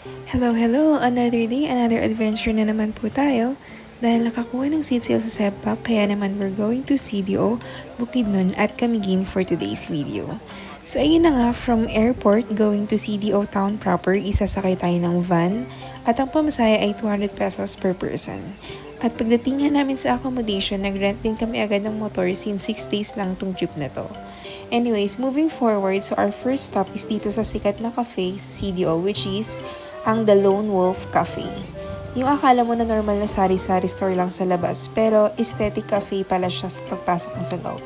Hello, hello! Another day, another adventure na naman po tayo. Dahil nakakuha ng seat sale sa Sepak, kaya naman we're going to CDO, Bukidnon at Camiguin for today's video. So ayun na nga, from airport going to CDO town proper, isasakay tayo ng van at ang pamasahe ay 200 pesos per person. At pagdating nga namin sa accommodation, nag-rent din kami agad ng motor since 6 days lang tong trip na to. Anyways, moving forward, so our first stop is dito sa sikat na cafe sa CDO, which is ang The Lone Wolf Cafe. Yung akala mo na normal na sari-sari store lang sa labas, pero aesthetic cafe pala siya sa pagpasok mo sa loob.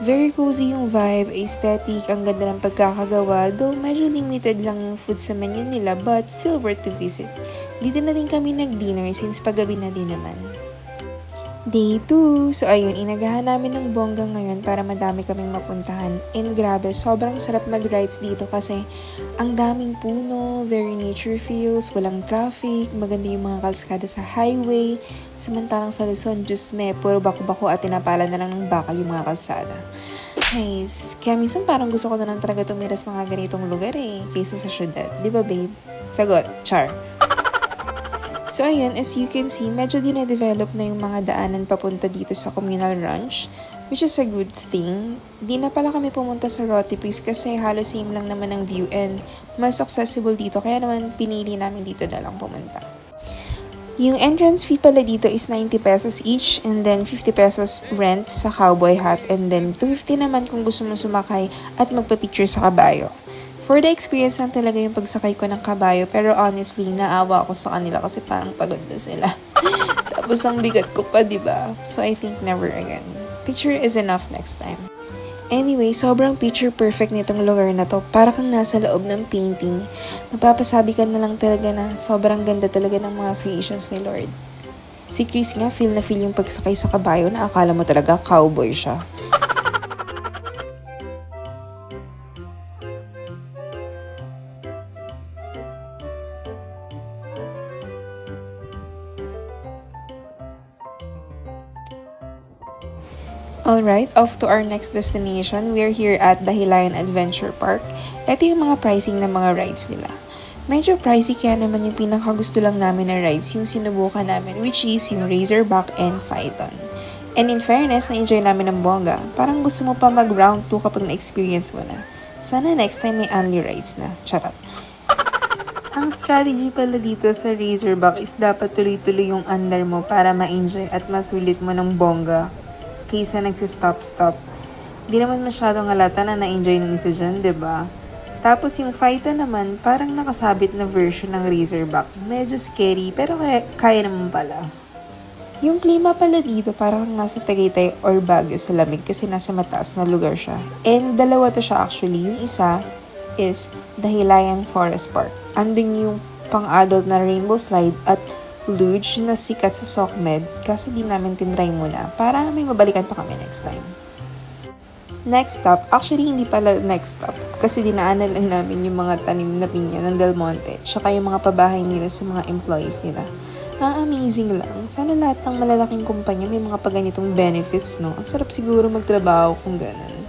Very cozy yung vibe, aesthetic, ang ganda ng pagkakagawa, though medyo limited lang yung food sa menu nila, but still worth to visit. Dito na din kami nag-dinner since paggabi na din naman. Day 2. So ayun, inagahan namin ng bongga ngayon para madami kaming mapuntahan. And grabe, sobrang sarap mag-rides dito kasi ang daming puno, very nature feels, walang traffic, maganda yung mga kalsada sa highway. Samantalang sa Luzon, Diyos me, puro bako-bako at tinapala na lang ng bakal yung mga kalsada. Nice. Kaya minsan parang gusto ko na lang talaga tumira sa mga ganitong lugar kaysa sa syudad. Di ba babe? Sagot, char. So ayun, as you can see, medyo dine-develop na yung mga daanan papunta dito sa communal ranch, which is a good thing. Di na pala kami pumunta sa Rotipis kasi halos same lang naman ang view and mas accessible dito, kaya naman pinili namin dito na lang pumunta. Yung entrance fee pala dito is 90 pesos each and then 50 pesos rent sa cowboy hat and then 250 naman kung gusto mo sumakay at magpa-picture sa kabayo. For the experience lang talaga yung pagsakay ko ng kabayo, pero honestly, naawa ako sa kanila kasi parang pagod na sila. Tapos ang bigat ko pa, diba? So I think never again. Picture is enough next time. Anyway, sobrang picture perfect nitong lugar na to. Para kang nasa loob ng painting. Mapapasabi ka na lang talaga na sobrang ganda talaga ng mga creations ni Lord. Si Chris nga, feel na feel yung pagsakay sa kabayo na akala mo talaga cowboy siya. Alright, off to our next destination. We're here at the Hilayan Adventure Park. Ito yung mga pricing ng mga rides nila. Medyo pricey kaya naman yung pinakagusto lang namin na rides yung sinubukan namin, which is yung Razorback and Phaeton. And in fairness, na-enjoy namin ng bongga. Parang gusto mo pa mag-round 2 kapag na-experience mo na. Sana next time may only rides na. Charot. Ang strategy pala dito sa Razorback is dapat tuloy-tuloy yung under mo para ma-enjoy at masulit mo ng bongga kaysa nagsistop-stop. Di naman masyadong halata na na-enjoy ng isa dyan, diba? Tapos yung Phaeton naman, parang nakasabit na version ng Razorback. Medyo scary, pero kaya naman pala. Yung klima pala dito, parang nasa Tagaytay or Baguio sa lamig kasi nasa mataas na lugar siya. And dalawa to siya actually. Yung isa is the Hilayan Forest Park. Andun yung pang-adult na rainbow slide at luge na sikat sa SOCMED, kaso di namin tinry muna para may mabalikan pa kami next time. Next stop, actually hindi pala next stop kasi dinaanan lang namin yung mga tanim na pinya ng Del Monte tsaka yung mga pabahay nila sa mga employees nila. Amazing lang. Sana lahat ng malalaking kumpanya may mga paganitong benefits, no? Ang sarap siguro magtrabaho kung ganun.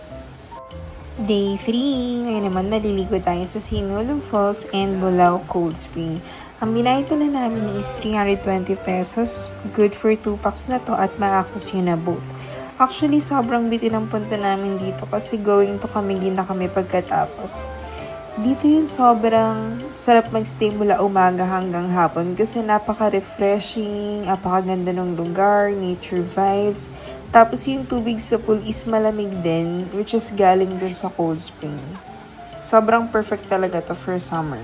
Day 3. Ngayon naman maliligo tayo sa Sinulog Falls and Bulao Cold Spring. Ang binayad pala namin is 320 pesos. Good for 2 packs na to at ma-access yun na both. Actually, sobrang bitin ang punta namin dito kasi going to Camiguin na kami pagkatapos. Dito yung sobrang sarap magstay mula umaga hanggang hapon kasi napaka-refreshing, napakaganda ng lugar, nature vibes. Tapos yung tubig sa pool is malamig din, which is galing dun sa cold spring. Sobrang perfect talaga to for summer.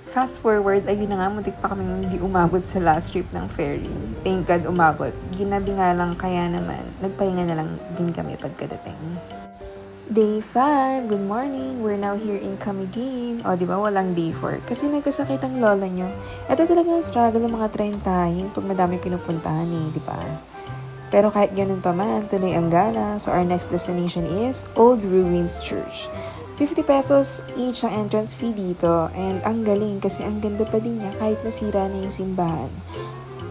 Fast forward, ayun na nga, muntik pa kaming hindi umabot sa last trip ng ferry. Thank God umabot. Ginabi nga lang kaya naman, nagpahinga na lang din kami pagkadating. Day 5, good morning. We're now here in Camiguin. O, di ba walang day 4? Kasi nagkasakit ang lola nyo. Ito talaga ang struggle ng mga trentahin pag madami pinupuntahan di ba? Pero kahit ganun pa man, tuloy ang gala. So our next destination is Old Ruins Church. 50 pesos each ang entrance fee dito. And ang galing kasi ang ganda pa din niya kahit nasira na yung simbahan.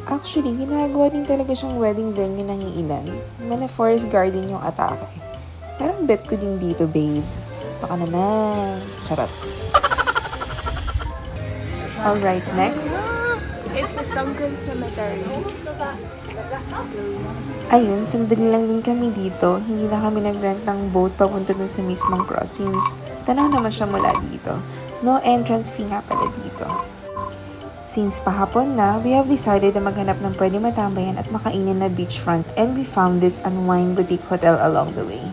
Actually, ginagawa din talaga siyang wedding venue ng ilan. Mala forest garden yung atake. Parang bet ko din dito, babe. Baka naman. Charot. Alright, next. It's a sunken cemetery. Ayun, sandali lang din kami dito. Hindi na kami nag-rent ng boat papunta dun sa mismong crossings. Tanaw naman siya mula dito. No entrance fee nga pala dito. Since pahapon na, we have decided na maghanap ng pwede matambayan at makainin na beachfront, and we found this Unwind Boutique Hotel along the way.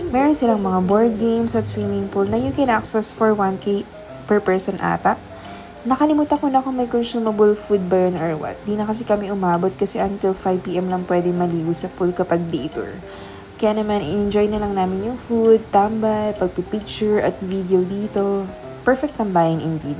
Meron silang mga board games at swimming pool na you can access for 1K per person ata. Nakalimutan ko na kung may consumable food ba yun or what. Di na kasi kami umabot kasi until 5 PM lang pwede maligo sa pool kapag day tour. Kaya naman, enjoy na lang namin yung food, tambay, pagpipicture at video dito. Perfect tambayan indeed.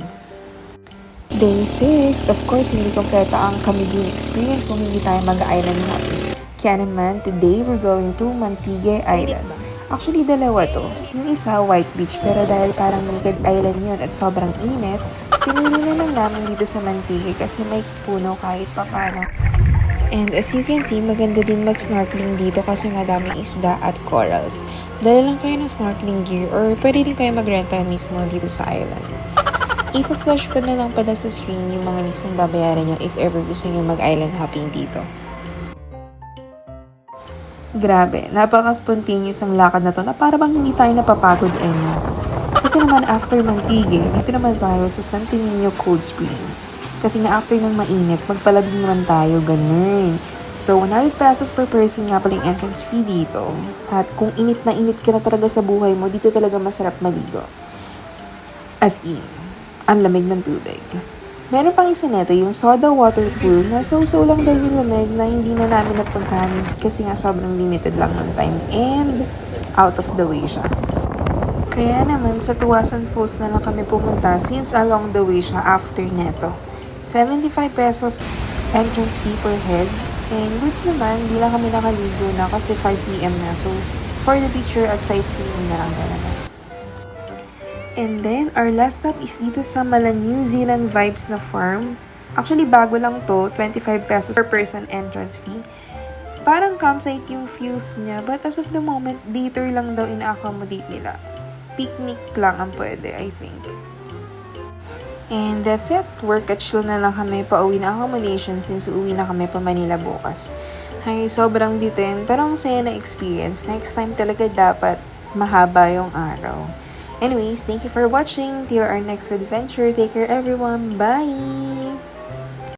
Day 6, of course, hindi kompleto ang Camiguin experience kung hindi tayo mag-island hopping. Kaya naman, today we're going to Mantigue Island. Actually, dalawa to. Yung isa, White Beach, pero dahil parang naked island yun at sobrang init, pinili na lang namin dito sa Mantigue kasi may puno kahit papano. And as you can see, maganda din mag-snorkeling dito kasi madaming isda at corals. Dala lang kayo ng snorkeling gear or pwede din kayo mag-renta mismo dito sa island. I-flash ko na lang pala sa screen yung mga listang babayaran nyo if ever gusto nyo mag-island hopping dito. Grabe, napaka-spontaneous ang lakad na to na para bang hindi tayo napapagod no? Kasi naman after Mantigue, dito naman tayo sa Santo Niño Cold Spring. Kasi nga after ng mainit, magpalabing naman tayo, ganun. So, 100 pesos per person nga pala yung entrance fee dito. At kung init na init ka na talaga sa buhay mo, dito talaga masarap maligo. As in, ang lamig ng tubig. Meron pang isa neto, yung soda water pool na so-so lang daw yung lamig na hindi na namin napuntahan kasi nga sobrang limited lang ng time and out of the way siya. Kaya naman sa Tuwasan Falls na lang kami pumunta since along the way siya after neto. 75 pesos entrance fee per head and goods naman, di lang kami nakaligo na kasi 5 PM na so for the picture at sightseeing na lang talaga. And then, our last stop is dito sa Mala New Zealand Vibes na farm. Actually, bago lang to, 25 pesos per person entrance fee. Parang campsite yung feels niya, but as of the moment, day tour lang daw ina-accommodate nila. Picnic lang ang pwede, I think. And that's it. Work at chill na lang kami pa-uwi na accommodation since uwi na kami pa Manila bukas. Ay, sobrang bitin, pero ang saya na experience. Next time talaga dapat mahaba yung araw. Anyways, thank you for watching. Till our next adventure. Take care everyone. Bye!